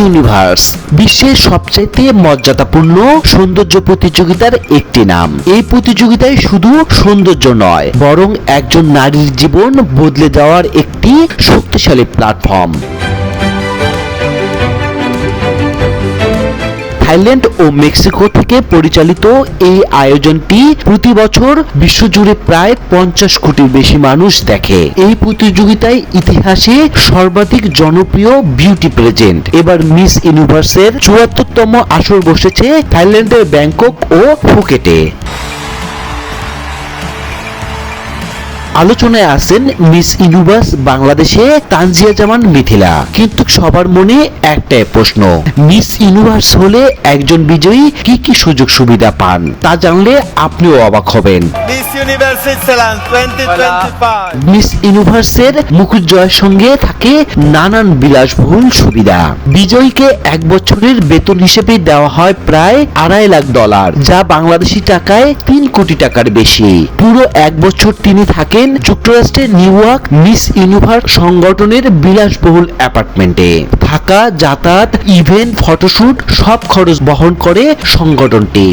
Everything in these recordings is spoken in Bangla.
ইউনিভার্স বিশ্বের সবচাইতে মর্যাদাপূর্ণ সৌন্দর্য প্রতিযোগিতার একটি নাম। এই প্রতিযোগিতায় শুধু সৌন্দর্য নয়, বরং একজন নারীর জীবন বদলে দেওয়ার একটি শক্তিশালী প্ল্যাটফর্ম। থাইল্যান্ড ও মেক্সিকো থেকে পরিচালিত এই আয়োজনটি প্রতি বছর বিশ্বজুড়ে প্রায় 50 কোটির বেশি মানুষ দেখে। এই প্রতিযোগিতায় ইতিহাসে সর্বাধিক জনপ্রিয় বিউটি প্রেজেন্ট। এবার মিস ইউনিভার্সের 74তম আসর বসেছে থাইল্যান্ডের ব্যাংকক ও ফুকেটে। আলোচনায় আছেন মিস ইউনিভার্স বাংলাদেশে তানজিয়া জামান মিথিলা। কিন্তু সবার মনে একটাই প্রশ্ন, মিস ইউনিভার্স হলে একজন বিজয়ী কি কি সুযোগ সুবিধা পান? তা জানলে আপনিও অবাক হবেন। মিস ইউনিভার্সের মুকুট জয়ের সঙ্গে থাকে নানান বিলাসবহুল সুবিধা। বিজয়ীকে 1 বছরের বেতন হিসেবে দেওয়া হয় প্রায় $2.5 লাখ, যা বাংলাদেশি টাকায় 3 কোটি টাকার বেশি। পুরো 1 বছর তিনি থাকেন যুক্তরাষ্ট্রের নিউ ইয়র্ক মিস ইউনিভার্স সংগঠনের বিলাসবহুল অ্যাপার্টমেন্টে। থাকা, যাতায়াত, ইভেন্ট, ফটোশুট সব খরচ বহন করে সংগঠনটি।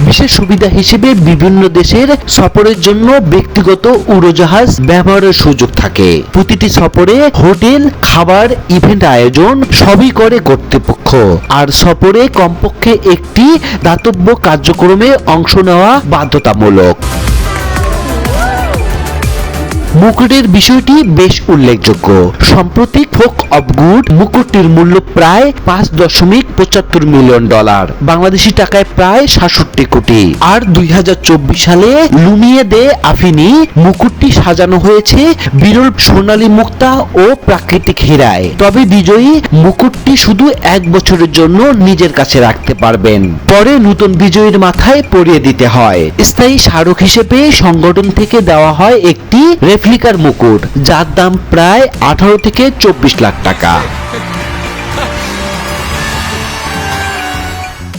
বিশেষ সুবিধা হিসেবে বিভিন্ন দেশের সফরের জন্য ব্যক্তিগত উড়োজাহাজ ব্যবহারের সুযোগ থাকে। প্রতিটি সফরে হোটেল, খাবার, ইভেন্ট আয়োজন সবই করে কর্তৃপক্ষ। আর সফরে কমপক্ষে একটি দাতব্য কার্যক্রমে অংশ নেওয়া বাধ্যতামূলক। মুকুটের বিষয়টি বেশ উল্লেখযোগ্য। সম্প্রতি ফোক অফ গুড মুকুটটির মূল্য প্রায় $5.75 মিলিয়ন, বাংলাদেশি টাকায় প্রায় 67 কোটি। আর 2024 সালে লুমিয়ে দে আফিনি মুকুটটি সাজানো হয়েছে বিরল সোনালী মুক্তা ও প্রাকৃতিক হীরায়। তবে বিজয়ী মুকুটটি শুধু 1 বছরের জন্য নিজের কাছে রাখতে পারবেন, পরে নতুন বিজয়ীর মাথায় পরিয়ে দিতে হয়। স্থায়ী স্মারক হিসেবে সংগঠন থেকে দেওয়া হয় একটি রেপ্লিকার মুকুট, যার দাম প্রায় 18 থেকে 24 লাখ টাকা।